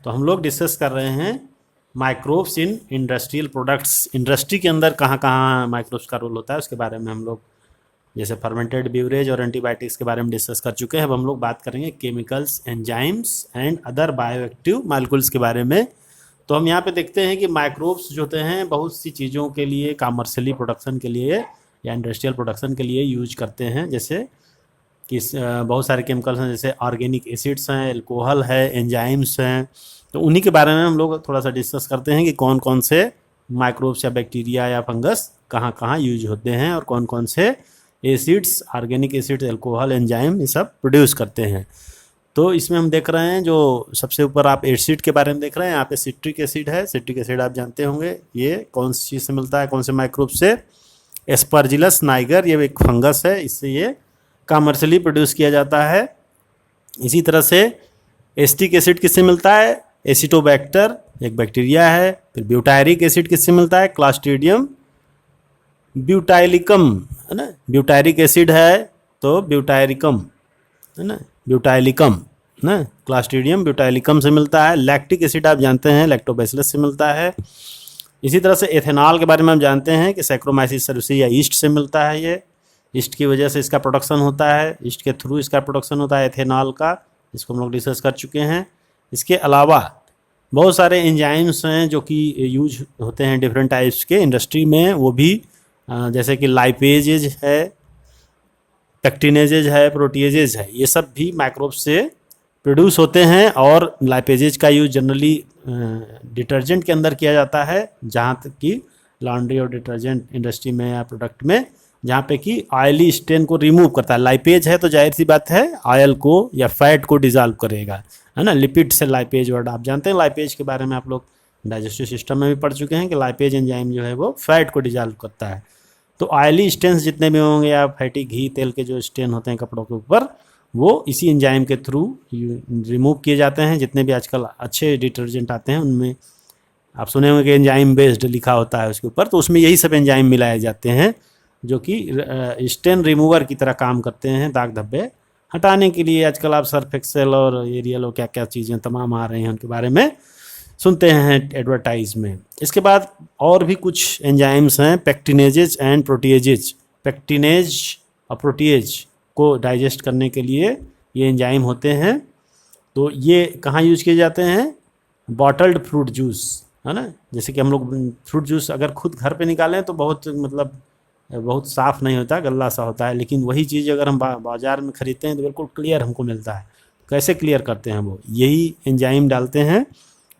तो हम लोग डिस्कस कर रहे हैं microbes in industrial products. Industry के अंदर कहाँ कहाँ माइक्रोब्स का रोल होता है उसके बारे में हम लोग जैसे फर्मेंटेड बीवरेज और एंटीबायोटिक्स के बारे में डिस्कस कर चुके हैं। अब हम लोग बात करेंगे chemicals, enzymes and other bioactive molecules के बारे में। तो हम यहाँ पे देखते हैं कि माइक्रोब्स जो होते हैं बहुत सी चीज़ों के लिए, कमर्शियली प्रोडक्शन के लिए या इंडस्ट्रियल प्रोडक्शन के लिए यूज करते हैं। जैसे कि बहुत सारे केमिकल्स हैं, जैसे ऑर्गेनिक एसिड्स हैं, अल्कोहल है, एंजाइम्स हैं। तो उन्हीं के बारे में हम लोग थोड़ा सा डिस्कस करते हैं कि कौन कौन से माइक्रोब्स या बैक्टीरिया या फंगस कहाँ कहाँ यूज होते हैं और कौन कौन से acids, organic acids, alcohol, enzyme ये सब प्रोड्यूस करते हैं। तो इसमें हम देख रहे हैं जो सबसे ऊपर आप एसिड के बारे में देख रहे हैं, यहाँ पे सिट्रिक एसिड है। सिट्रिक एसिड आप जानते होंगे, ये कौन सी चीज़ से मिलता है, कौन से माइक्रोब से? एस्परजिलस नाइगर, ये एक फंगस है, इससे ये कमर्शियली प्रोड्यूस किया जाता है। इसी तरह से एसिटिक एसिड किससे मिलता है? एसिटोबैक्टर एक बैक्टीरिया है। फिर ब्यूटायरिक एसिड किससे मिलता है? क्लास्ट्रीडियम ब्यूटाइलिकम, है ना। ब्यूटायरिक एसिड है तो ब्यूटायरिकम, है ना, ब्यूटाइलिकम ना, क्लास्ट्रीडियम ब्यूटाइलिकम से मिलता है। लैक्टिक एसिड आप जानते हैं, लैक्टोबैसिलस से मिलता है। इसी तरह से एथेनॉल के बारे में हम जानते हैं कि सैक्रोमाइसिस सेरुसी या ईस्ट से मिलता है। ये ईस्ट की वजह से इसका प्रोडक्शन होता है, ईस्ट के थ्रू इसका प्रोडक्शन होता है एथेनॉल का, इसको हम लोग डिस्कस कर चुके हैं। इसके अलावा बहुत सारे एंजाइम्स हैं जो कि यूज होते हैं डिफरेंट टाइप्स के इंडस्ट्री में, वो भी जैसे कि लाइपेजेज है, पेक्टिनेजेज है, प्रोटीएजेज है, ये सब भी माइक्रोब से प्रोड्यूस होते हैं। और लाइपेजेज का यूज जनरली डिटर्जेंट के अंदर किया जाता है, जहाँ तक कि लॉन्ड्री और डिटर्जेंट इंडस्ट्री में या प्रोडक्ट में, जहाँ पे कि ऑयली स्टेन को रिमूव करता है। लाइपेज है तो जाहिर सी बात है ऑयल को या फैट को डिजॉल्व करेगा, है ना। लिपिड से लाइपेज वर्ड आप जानते हैं। लाइपेज के बारे में आप लोग डाइजेस्टिव सिस्टम में भी पढ़ चुके हैं कि लाइपेज एंजाइम जो है वो फैट को डिजॉल्व करता है। तो ऑयली स्टेन्स जितने भी होंगे या फैटी घी तेल के जो स्टेन होते हैं कपड़ों के ऊपर, वो इसी एंजाइम के थ्रू रिमूव किए जाते हैं। जितने भी आजकल अच्छे डिटर्जेंट आते हैं उनमें आप सुने होंगे कि एंजाइम बेस्ड लिखा होता है उसके ऊपर, तो उसमें यही सब एंजाइम मिलाए जाते हैं जो कि स्टेन रिमूवर की तरह काम करते हैं, दाग धब्बे हटाने के लिए। आजकल आप सर्फ एक्सेल और एरियल और क्या क्या चीज़ें तमाम आ रही हैं, उनके बारे में सुनते हैं एडवर्टाइज में। इसके बाद और भी कुछ एंजाइम्स हैं, पेक्टिनेजेज एंड प्रोटीएजेज। पेक्टिनेज और प्रोटीएज को डाइजेस्ट करने के लिए ये एंजाइम होते हैं। तो ये कहाँ यूज किए जाते हैं? बॉटल्ड फ्रूट जूस, है ना। जैसे कि हम लोग फ्रूट जूस अगर खुद घर पे निकालें तो बहुत साफ़ नहीं होता, गल्ला सा होता है, लेकिन वही चीज़ अगर हम बाज़ार में ख़रीदते हैं तो बिल्कुल क्लियर हमको मिलता है। कैसे क्लियर करते हैं? वो यही एंजाइम डालते हैं।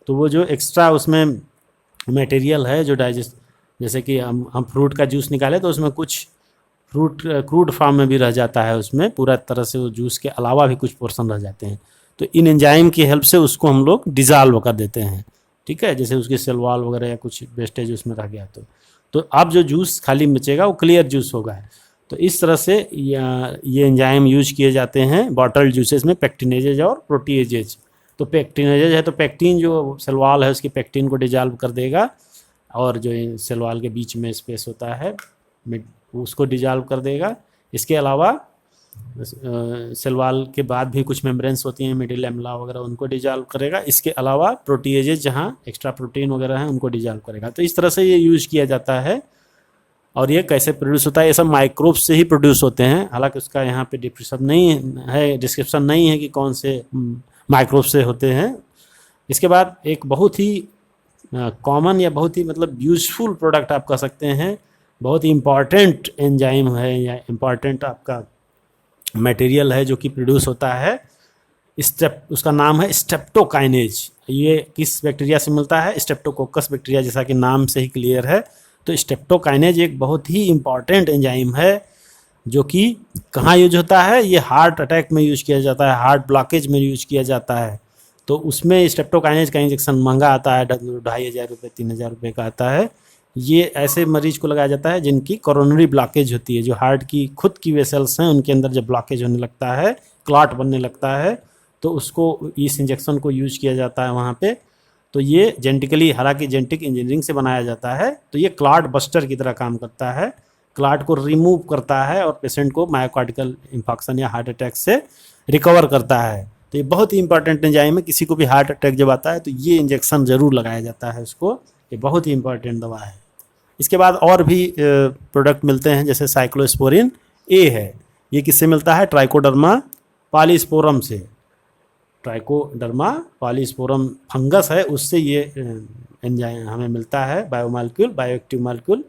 तो वो जो एक्स्ट्रा उसमें मटेरियल है जो डाइजेस्ट, जैसे कि हम फ्रूट का जूस निकालें तो उसमें कुछ फ्रूट क्रूड फॉर्म में भी रह जाता है, उसमें पूरा तरह से वो जूस के अलावा भी कुछ पोर्शन रह जाते हैं। तो इन एंजाइम की हेल्प से उसको हम लोग डिज़ाल्व कर देते हैं, ठीक है। जैसे उसकी सेल वॉल वगैरह या कुछ वेस्टेज उसमें रह गया तो अब जो जूस खाली बचेगा वो क्लियर जूस होगा। तो इस तरह से ये एंजाइम यूज किए जाते हैं बॉटल जूसेस में, पेक्टिनेजेज और प्रोटीएजेज। तो पेक्टिनेजेज है तो पेक्टिन जो सेल वॉल है उसकी पेक्टिन को डिजॉल्व कर देगा, और जो सेल वॉल के बीच में स्पेस होता है उसको डिजॉल्व कर देगा। इसके अलावा सेल वॉल के बाद भी कुछ मेम्ब्रेन्स होती हैं, मिडिल एमला वगैरह, उनको डिजॉल्व करेगा। इसके अलावा प्रोटीएजेज जहाँ एक्स्ट्रा प्रोटीन वगैरह हैं उनको डिजॉल्व करेगा। तो इस तरह से ये यूज किया जाता है। और ये कैसे प्रोड्यूस होता है? ये सब माइक्रोब्स से ही प्रोड्यूस होते हैं। हालांकि उसका यहाँ पे डिस्क्रिप्शन नहीं है कि कौन से माइक्रोब से होते हैं। इसके बाद एक बहुत ही कॉमन या बहुत ही यूजफुल प्रोडक्ट आप कह सकते हैं, बहुत ही इम्पॉर्टेंट एंजाइम है या इम्पॉर्टेंट आपका मटेरियल है जो कि प्रोड्यूस होता है। उसका नाम है स्ट्रेप्टोकाइनेज। ये किस बैक्टीरिया से मिलता है? स्ट्रेप्टोकोकस बैक्टीरिया, जैसा कि नाम से ही क्लियर है। तो स्ट्रेप्टोकाइनेज एक बहुत ही इम्पॉर्टेंट एंजाइम है जो कि कहाँ यूज होता है? ये हार्ट अटैक में यूज किया जाता है, हार्ट ब्लॉकेज में यूज किया जाता है। तो उसमें स्ट्रेप्टोकाइनेज का इंजेक्शन महंगा आता है, 2500 रुपये 3000 रुपये का आता है। ये ऐसे मरीज को लगाया जाता है जिनकी कोरोनरी ब्लॉकेज होती है, जो हार्ट की खुद की वेसल्स हैं उनके अंदर जब ब्लॉकेज होने लगता है, क्लॉट बनने लगता है, तो उसको इस इंजेक्शन को यूज किया जाता है वहाँ पे। तो ये जेनेटिकली, हालांकि जेनेटिक इंजीनियरिंग से बनाया जाता है, तो ये क्लॉट बस्टर की तरह काम करता है, क्लॉट को रिमूव करता है और पेशेंट को मायोकार्डियल इंफाक्शन या हार्ट अटैक से रिकवर करता है। तो ये बहुत ही इंपॉर्टेंट एंजाइम है। किसी को भी हार्ट अटैक जब आता है तो ये इंजेक्शन ज़रूर लगाया जाता है उसको, ये बहुत ही इंपॉर्टेंट दवा है। इसके बाद और भी प्रोडक्ट मिलते हैं, जैसे साइक्लोस्पोरिन ए है, ये किससे मिलता है? ट्राइकोडर्मा पॉलीस्पोरम से। ट्राइकोडर्मा पॉलीस्पोरम फंगस है, उससे ये एंजाइम हमें मिलता है, बायोमॉलिक्यूल, बायोएक्टिव मॉलिक्यूल।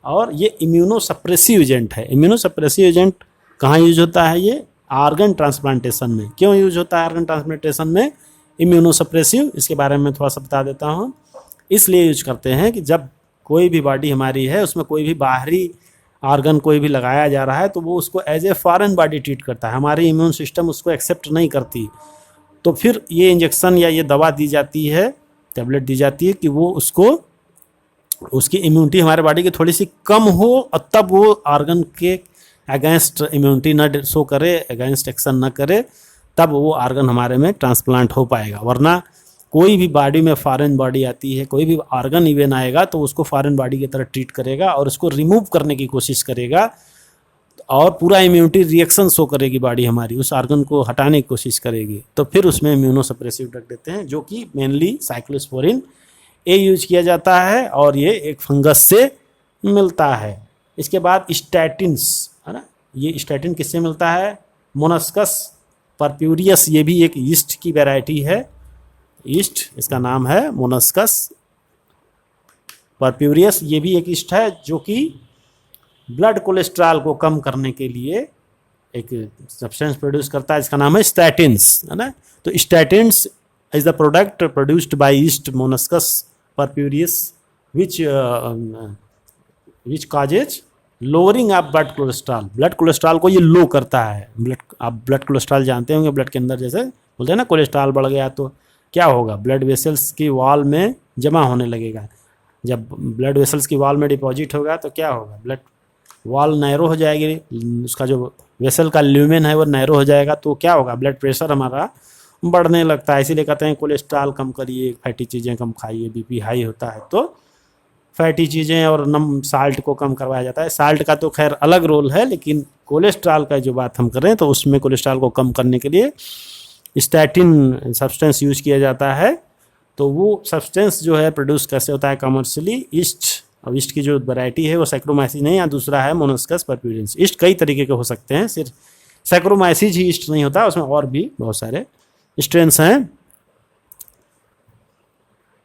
और ये इम्यूनोसप्रेसिव एजेंट है। इम्यूनोसप्रेसिव एजेंट कहाँ यूज होता है? ये आर्गन ट्रांसप्लांटेशन में। क्यों यूज होता है आर्गन ट्रांसप्लांटेशन में इम्यूनोसप्रेसिव? इसके बारे में थोड़ा सा बता देता हूँ। इसलिए यूज करते हैं कि जब कोई भी बॉडी हमारी है उसमें कोई भी बाहरी आर्गन कोई भी लगाया जा रहा है तो वो उसको as a foreign body treat करता है, हमारी इम्यून सिस्टम उसको एक्सेप्ट नहीं करती। तो फिर ये इंजेक्शन या ये दवा दी जाती है, टैबलेट दी जाती है कि वो उसको, उसकी इम्यूनिटी हमारे बॉडी की थोड़ी सी कम हो और तब वो आर्गन के अगेंस्ट इम्यूनिटी न शो करे, अगेंस्ट एक्शन न करे, तब वो आर्गन हमारे में ट्रांसप्लांट हो पाएगा। वरना कोई भी बॉडी में फॉरेन बॉडी आती है, कोई भी आर्गन इवन आएगा तो उसको फॉरेन बॉडी की तरह ट्रीट करेगा और उसको रिमूव करने की कोशिश करेगा और पूरा इम्यूनिटी रिएक्शन शो करेगी बॉडी हमारी, उस आर्गन को हटाने की कोशिश करेगी। तो फिर उसमें इम्यूनोसप्रेसिव ड्रग देते हैं, जो कि मेनली साइक्लोस्पोरिन ए यूज किया जाता है और ये एक फंगस से मिलता है। इसके बाद स्टैटिन्स है ना, ये स्टैटिन किससे मिलता है? मोनस्कस परप्यूरियस, ये भी एक यीस्ट की वैरायटी है। यीस्ट, इसका नाम है मोनस्कस परप्यूरियस। ये भी एक यीस्ट है जो कि ब्लड कोलेस्ट्रॉल को कम करने के लिए एक सब्सटेंस प्रोड्यूस करता है, इसका नाम है स्टैटिन्स, है ना। तो statins is the product produced by yeast मोनस्कस purpureus which causes lowering of blood cholesterol. Blood cholesterol को ये लो करता है। आप ब्लड कोलेस्ट्रॉल जानते होंगे, ब्लड के अंदर जैसे बोलते हैं ना कोलेस्ट्रॉल बढ़ गया तो क्या होगा? ब्लड वेसल्स की वॉल में जमा होने लगेगा। जब ब्लड वेसल्स की वॉल में डिपॉजिट होगा तो क्या होगा? ब्लड वॉल नैरो हो जाएगी, उसका जो वेसल का ल्यूमेन है वो नैरो हो जाएगा, तो क्या होगा? ब्लड प्रेशर हमारा बढ़ने लगता है। इसीलिए कहते हैं कोलेस्ट्रॉल कम करिए, फैटी चीज़ें कम खाइए। बीपी हाई होता है तो फैटी चीज़ें और नम साल्ट को कम करवाया जाता है। साल्ट का तो खैर अलग रोल है, लेकिन कोलेस्ट्रॉल का जो बात हम करें तो उसमें कोलेस्ट्रॉल को कम करने के लिए स्टैटिन सब्सटेंस यूज किया जाता है। तो वो सब्सटेंस जो है प्रोड्यूस कैसे होता है कमर्शियली? ईस्ट, अब ईस्ट की जो वैरायटी है वो सैक्रोमाइसिस नहीं, या दूसरा है मोनस्कस परप्यूरियस। ईस्ट कई तरीके के हो सकते हैं, सिर्फ सैक्रोमाइसिस ही ईस्ट नहीं होता, उसमें और भी बहुत सारे स्ट्रेन्स हैं।